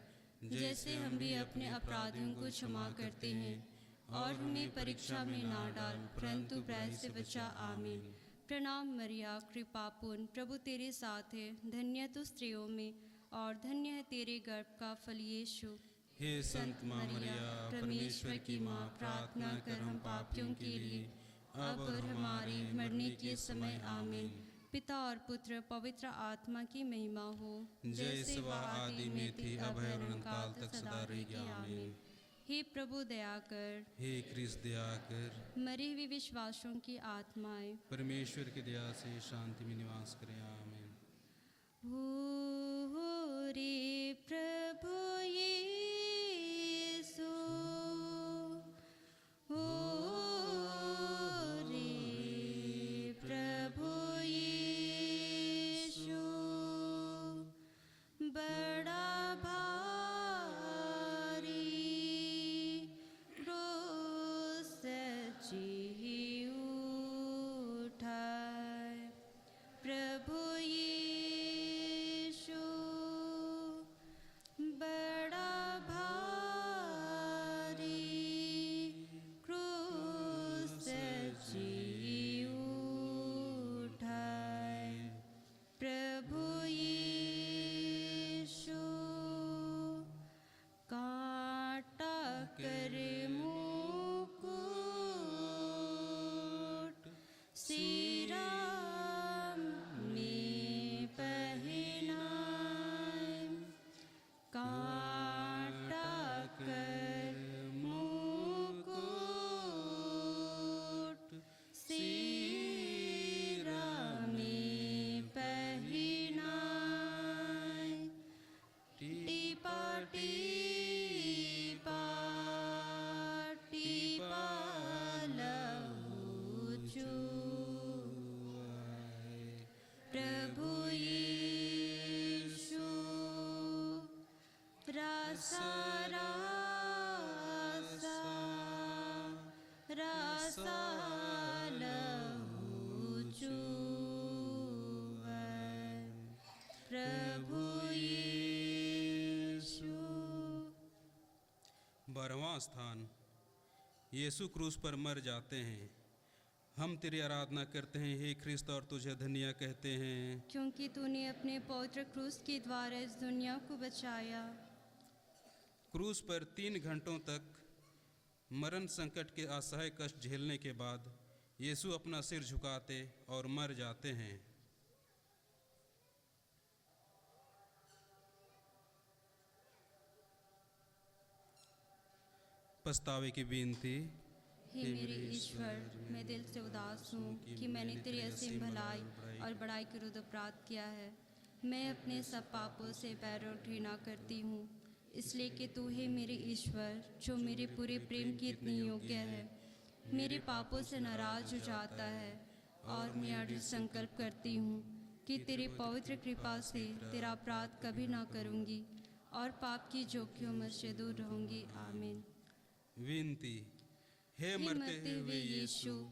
जैसे हम भी अपने अपराधियों को क्षमा करते हैं, और हमें परीक्षा में ना डाल परंतु बुराई से बचा। आमीन। प्रणाम मरिया, कृपापूर्ण, प्रभु तेरे साथ है, धन्य तू स्त्रियों में और धन्य है तेरे गर्भ का फल यीशु। हे संत माँ मरिया, परमेश्वर की माँ, प्रार्थना कर हम पापियों के लिए अब और हमारे मरने के समय। आमीन। पिता और पुत्र पवित्र आत्मा की महिमा हो, जैसे वह आदि में थी अब है और अनंत काल तक सदा रहेगी। आमीन। हे प्रभु दया कर। हे कृष्ण दया कर। मरे हुए विश्वासों की आत्माएं परमेश्वर की दया से शांति में निवास करें। आमीन। हो रे प्रभु यीशु, हो रे प्रभु यीशु, बड़ा भारी क्रूस जी उठाए। प्रभु यीशु बड़ा सिरा में पहनाए, काटा कर मुकुट सिरा में पहनाए, टीपा टीपा टीपा लहू चुआए, प्रभु यीशु रासा रासा रासा लहू चुआए, प्रभु यीशु। 12वां स्थान, यीशु क्रूस पर मर जाते हैं। हम तेरी आराधना करते हैं हे ख्रिस्त, और तुझे धन्य कहते हैं, क्योंकि तूने अपने पवित्र क्रूस के द्वारा इस दुनिया को बचाया। क्रूस पर 3 घंटों तक मरण संकट के असह्य कष्ट झेलने के बाद यीशु अपना सिर झुकाते और मर जाते हैं। पछतावे की विनती। हे मेरे ईश्वर, मैं दिल से उदास हूँ कि मैंने तेरी असीम भलाई और बड़ाई के विरुद्ध अपराध किया है। मैं अपने सब पापों से पैरों घृणा करती हूँ, इसलिए कि तू है मेरे ईश्वर, जो मेरे पूरे प्रेम की इतनी योग्य है, मेरे पापों से नाराज हो जाता है। और मैं दृढ़ संकल्प करती हूँ कि तेरी पवित्र कृपा से तेरा अपराध कभी ना करूँगी और पाप की जोखिमों से दूर रहूँगी। आमीन। विनती। हे मरते हुए यीशु,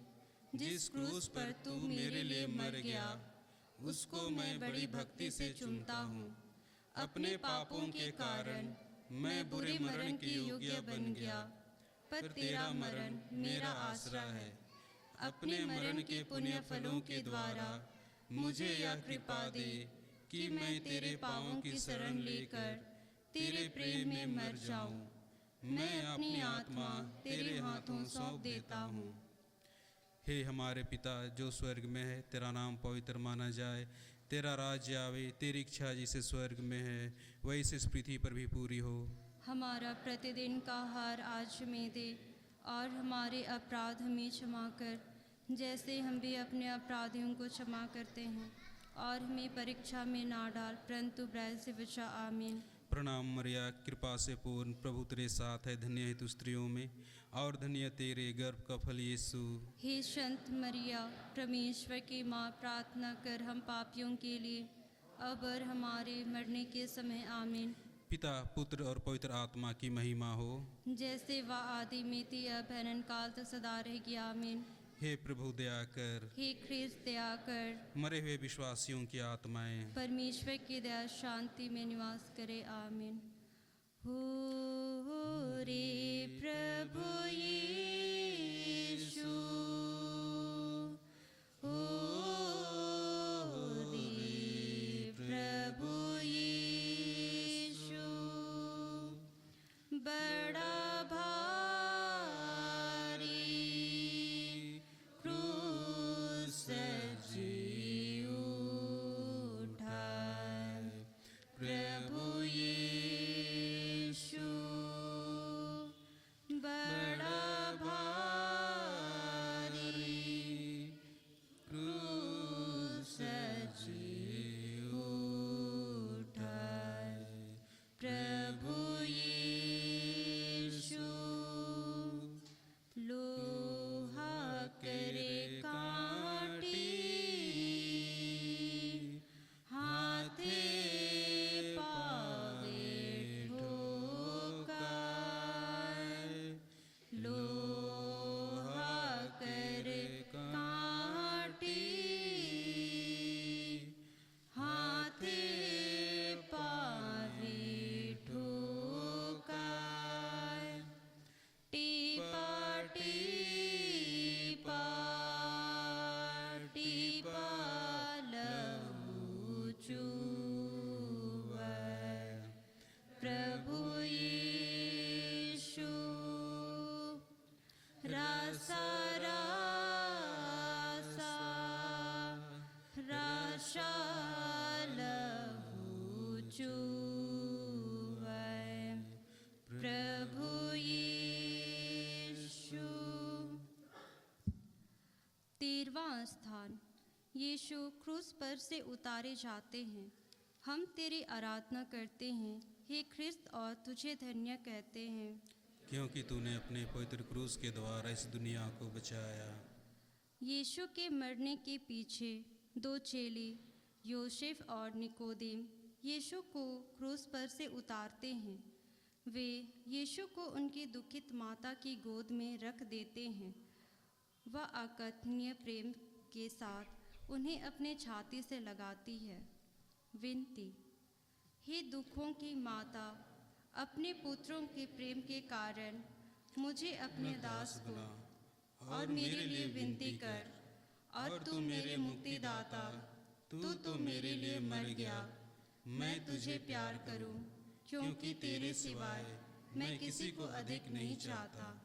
जिस क्रूस पर तू मेरे लिए मर गया, उसको मैं बड़ी भक्ति से चुनता हूँ। अपने पापों के कारण मैं बुरे मरण के योग्य बन गया, पर तेरा मरण मेरा आसरा है। अपने मरण के पुण्य फलों के द्वारा मुझे यह कृपा दे कि मैं तेरे पांवों की शरण लेकर तेरे प्रेम में मर जाऊं। मैं अपनी आत्मा तेरे हाथों सौंप देता हूँ। हे हमारे पिता जो स्वर्ग में है, तेरा नाम पवित्र माना जाए, तेरा राज्य आवे, तेरी इच्छा जैसे स्वर्ग में है वैसे इस पृथ्वी पर भी पूरी हो। हमारा प्रतिदिन का आहार आज हमें दे, और हमारे अपराध हमें क्षमा कर, जैसे हम भी अपने अपराधियों को क्षमा करते हैं, और हमें परीक्षा में ना डाल, परंतु बुराई से बचा। आमीन। प्रणाम मरिया, कृपा से पूर्ण, प्रभु तेरे साथ है, धन्य है तू स्त्रियों में, और धन्य तेरे गर्भ का फल यीशु। हे संत मरिया, परमेश्वर की माँ, प्रार्थना कर हम पापियों के लिए, अब और हमारे मरने के समय। आमीन। पिता, पुत्र और पवित्र आत्मा की महिमा हो, जैसे वह आदि में थी, अब अनंत काल तक सदा रहेगी। आमीन। हे प्रभु दया कर, हे ख्रिस्त दया कर, मरे हुए विश्वासियों की आत्माएं परमेश्वर की दया शांति में निवास करे। आमीन। हो रे प्रभु यीशु, हो रे प्रभु यीशु, बड़ा भारी क्रूस सजी उठाए, प्रभु यीशु बड़ा चूवै। प्रभु यीशु। 13वां स्थान, यीशु क्रूस पर से उतारे जाते हैं। हम तेरी आराधना करते हैं हे ख्रिस्त और तुझे धन्य कहते हैं, क्योंकि तूने अपने पवित्र क्रूस के द्वारा इस दुनिया को बचाया। यीशु के मरने के पीछे 2 चेले योसेफ और निकोदेम यीशु को क्रूस पर से उतारते हैं। वे यीशु को उनकी दुखित माता की गोद में रख देते हैं। वह अकथनीय प्रेम के साथ उन्हें अपने छाती से लगाती है। विनती, हे दुखों की माता, अपने पुत्रों के प्रेम के कारण मुझे अपने दास को और मेरे लिए विनती कर। और तू मेरे मुक्तिदाता, तू तो मेरे लिए मर गया। मैं तुझे प्यार करूं, क्योंकि तेरे सिवाय मैं किसी को अधिक नहीं चाहता।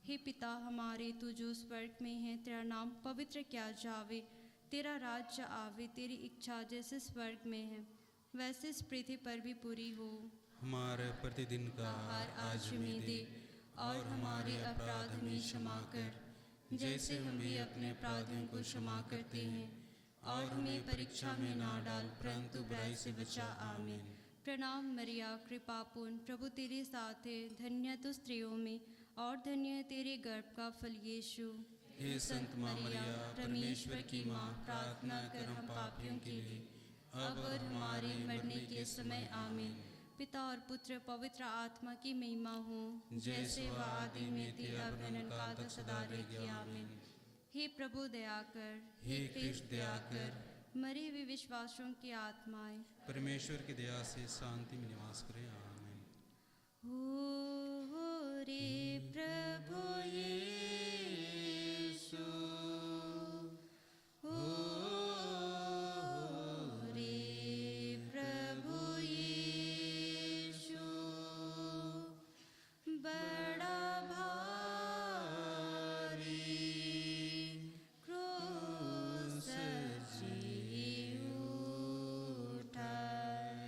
हे पिता हमारे, तू जो स्वर्ग में है, तेरा नाम पवित्र किया जावे। तेरा राज्य आवे। तेरी इच्छा जैसे स्वर्ग में है वैसे इस पृथ्वी पर भी पूरी हो। हमारे प्रतिदिन का आहार आज हमें दे, और हमारे अपराध हमें क्षमा कर, जैसे हम भी अपने अपराधियों को क्षमा करते हैं। और हमें परीक्षा में ना डाल, परंतु बुराई से बचा। आमीन। प्रणाम मरिया, कृपा पूर्ण, प्रभु तेरे साथ है। धन्य तू स्त्रियों में और धन्य है तेरे गर्भ का फल यीशु। हे संत माँ मरिया, परमेश्वर की माँ, प्रार्थना कर हम पापियों के लिए, अब और हमारे मरने के समय। आमीन। पिता और पुत्र पवित्र आत्मा की महिमा हो, जैसे वह आदि में थी, अब अनंत तक सदा रहेगी। आमीन। हे प्रभु दया कर, हे कृष्ण दया कर, मरे हुए विश्वासों की आत्माएं परमेश्वर की दया से शांति में निवास करें। आमीन। हो रे प्रभु यीशु, हो रे प्रभु यीशु, बड़ा भारी क्रूस जी उठाए।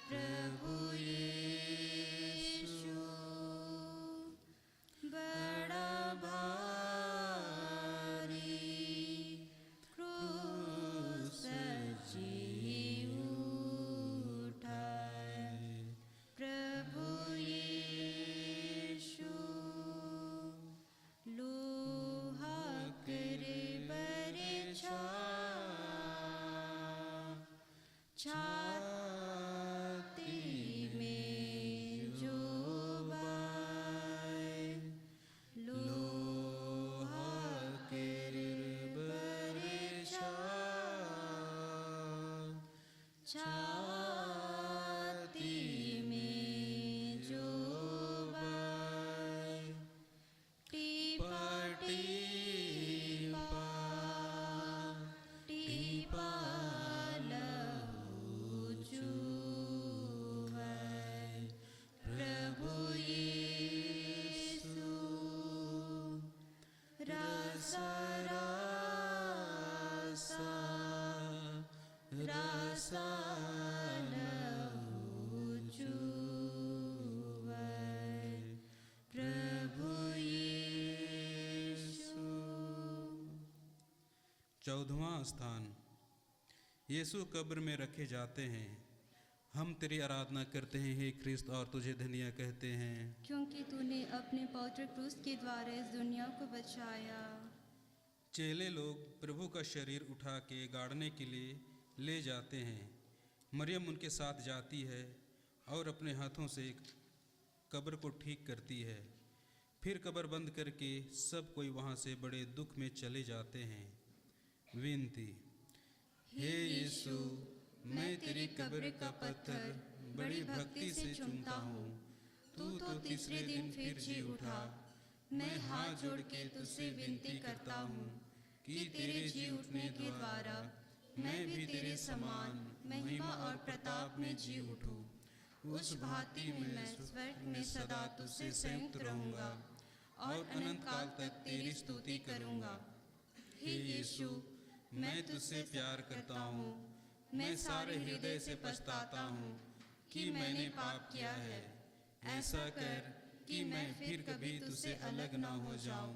प्रभु यीशु, बड़ा भारी क्रूस जी उठाए। प्रभु यीशु, लोहा करे बरे छाती में जो बाए। लोहा करे बरे छाती में जो बाए। टीपा टीपा टीपा लहू चूवै। प्रभु यीशु, रासा रासा रासा लहू चूवै। प्रभु यीशु। 14वां स्थान, यीशु कब्र में रखे जाते हैं। हम तेरी आराधना करते हैं हे ख्रिस्त, और तुझे धन्य कहते हैं, क्योंकि तूने अपने पवित्र क्रूस के द्वारा इस दुनिया को बचाया। चेले लोग प्रभु का शरीर उठा के गाड़ने के लिए ले जाते हैं। मरियम उनके साथ जाती है और अपने हाथों से कब्र को ठीक करती है। फिर कब्र बंद करके सब कोई वहाँ से बड़े दुख में चले जाते हैं। विनती, हे यीशु, मैं तेरी कब्र का पत्थर बड़ी भक्ति से चूमता हूँ। तू तो तीसरे दिन फिर जी उठा। मैं हाथ जोड़ के तुझसे विनती करता हूँ कि तेरे जी उठने के द्वारा मैं भी तेरे समान महिमा और प्रताप में जी उठूँ। उस भांति में मैं स्वर्ग में सदा तुझसे संयुक्त रहूँगा और अनंत काल तक तेरी स्तुति करूँगा। हे यीशु, मैं तुझसे प्यार करता हूँ। मैं सारे हृदय से पछताता हूँ कि मैंने पाप किया है। ऐसा कर कि मैं फिर कभी तुझसे अलग न हो जाऊं,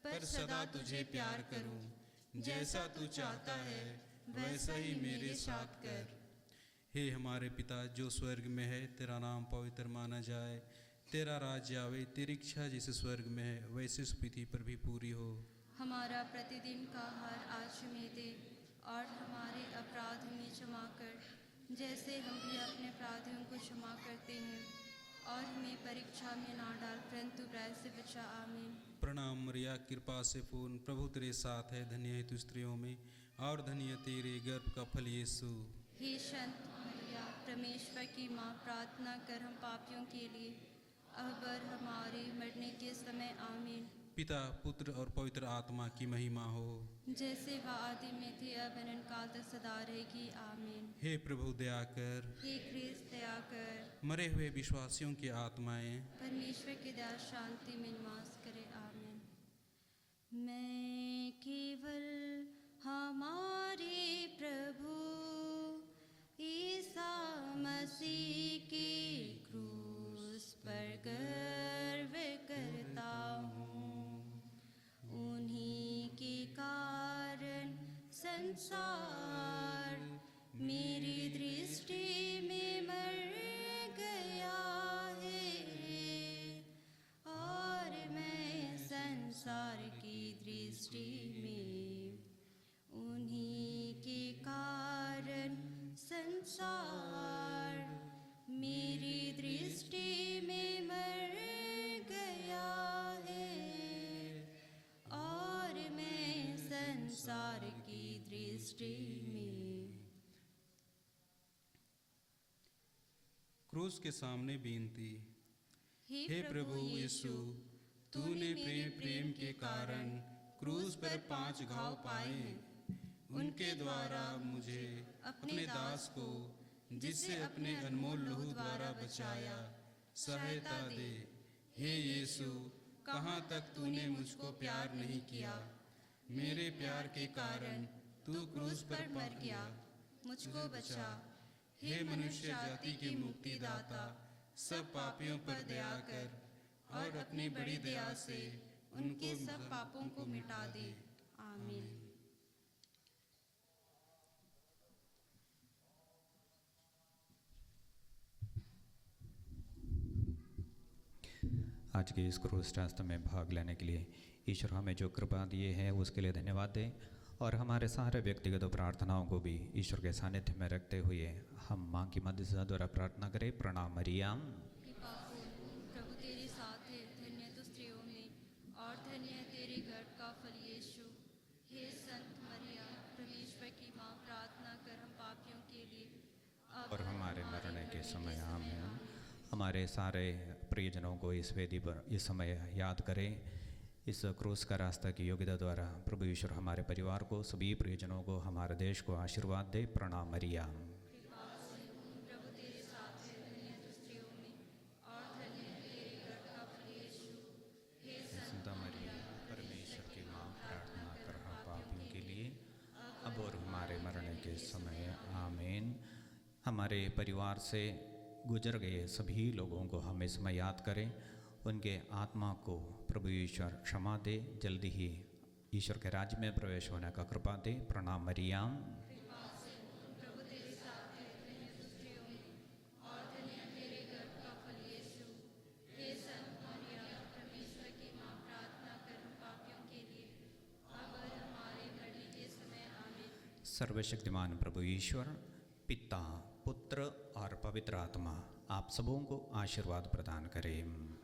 पर सदा तुझे प्यार करूं। जैसा तू चाहता है वैसा ही मेरे साथ कर। हे हमारे पिता जो स्वर्ग में है, तेरा नाम पवित्र माना जाए। तेरा राज्य आवे, तेरी इच्छा जैसे स्वर्ग में है वैसे इस पृथ्वी पर भी पूरी हो। हमारा प्रतिदिन का आहार आज हमें दे, और हमारे अपराध हमें क्षमा कर, जैसे हम भी अपने अपराधियों को क्षमा करते हैं। और हमें परीक्षा में ना डाल, परंतु बुराई से बचा। आमीन। प्रणाम मरिया, कृपा से पूर्ण, प्रभु तेरे साथ है। धन्य है तू स्त्रियों में, और धन्य तेरे गर्भ का फल यीशु। हे संत मरिया, परमेश्वर की माँ, प्रार्थना कर हम पापियों के लिए, अब और हमारे मरने के समय। आमीन। पिता, पुत्र और पवित्र आत्मा की महिमा हो, जैसे वह आदि में थी, अब अनंत काल तक सदा रहेगी। आमीन। हे प्रभु दया कर। हे क्रिस्त दया कर। मरे हुए विश्वासियों की आत्माएं परमेश्वर की दया शांति में निवास करे। आमीन। मैं केवल हमारे प्रभु ईसा मसीह के क्रूस पर गर्व करता हूँ। उन्हीं के कारण संसार मेरी दृष्टि में मर गया है, और मैं संसार की दृष्टि में उन्हीं के कारण संसार मेरी दृष्टि में मर गया है, और मैं संसार की दृष्टि में। क्रूस के सामने विनती। हे प्रभु यीशु, तूने प्रेम के कारण क्रूस पर 5 घाव पाए हैं। उनके द्वारा मुझे अपने दास को, जिससे अपने अनमोल लहू द्वारा बचाया, सहायता दे। हे यीशु, कहाँ तक तूने मुझको प्यार नहीं किया। मेरे प्यार के कारण तू क्रूस पर मर गया, मुझको बचा। हे मनुष्य जाति के मुक्तिदाता, सब पापियों पर दया कर, और अपनी बड़ी दया से उनके सब पापों को मिटा दे। आमीन। आज के इस क्रूस रास्ते में भाग लेने के लिए ईश्वर हमें जो कृपा दिए है उसके लिए धन्यवाद दें, और हमारे सारे व्यक्तिगत प्रार्थनाओं को भी ईश्वर के सानिध्य में रखते हुए हम माँ की मध्यस्थता द्वारा प्रार्थना करें। प्रणाम मरियम। प्रभु तेरे साथ है, धन्य तू स्त्रियों में, और धन्य है तेरे गर्भ का फल यीशु। हे संत मरिया, परमेश्वर की माँ, प्रार्थना कर हम पापियों के लिए, अब और हमारे मरने के समय। आमीन। हमारे सारे प्रियजनों को इस वेदी पर इस समय याद करें। इस क्रूस का रास्ता की योग्यता द्वारा प्रभु ईश्वर हमारे परिवार को, सभी प्रियजनों को, हमारे देश को आशीर्वाद दे। प्रणाम मरिया। प्रभु तेरे साथ है, धन्य तू स्त्रियों में, और धन्य है तेरे गर्भ का फल यीशु। हे संत मरिया, परमेश्वर की माँ, प्रार्थना कर हम पापियों के लिए, अब और हमारे मरने के समय। आमीन। हमारे परिवार से गुजर गए सभी लोगों को हम इसमें याद करें। उनके आत्मा को प्रभु ईश्वर क्षमा दे, जल्दी ही ईश्वर के राज्य में प्रवेश होने का कृपा दे। प्रणाम मरियम। प्रभु तेरे साथ है, धन्य तू स्त्रियों में, और धन्य तेरे गर्भ का फल यीशु। हे संत मरिया, परमेश्वर की माँ, प्रार्थना कर हम पापियों के लिए, अब और हमारे मरने के समय। आमीन। सर्वशक्तिमान प्रभु ईश्वर, पिता, पुत्र और पवित्र आत्मा आप सबों को आशीर्वाद प्रदान करें।